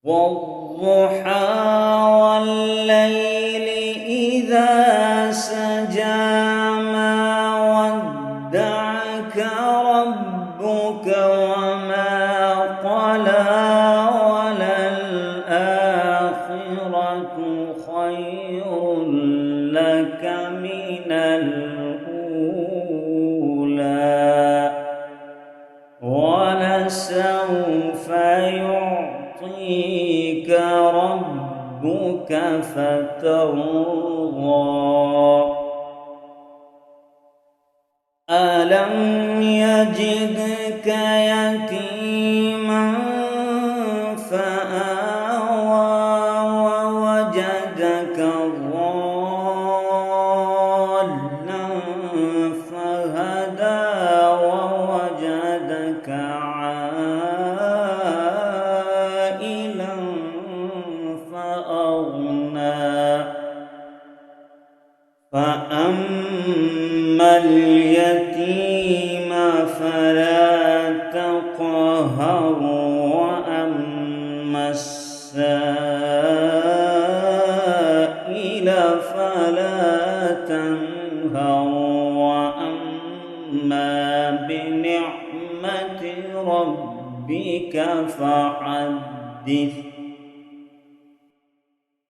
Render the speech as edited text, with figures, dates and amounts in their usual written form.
والضحى والليل إذا سجى ما ودعك ربك وما قلى وللآخرة خير لك من الأولى ولسوف يعطيك ربك فترضى ألم يجدك يتيما فآوى ووجدك ضالا فهدى ووجدك عائلا فأغنى فأما اليتيم فلا تقهر وأما السائل فلا تنهر وأما بنعمة ربك فحدث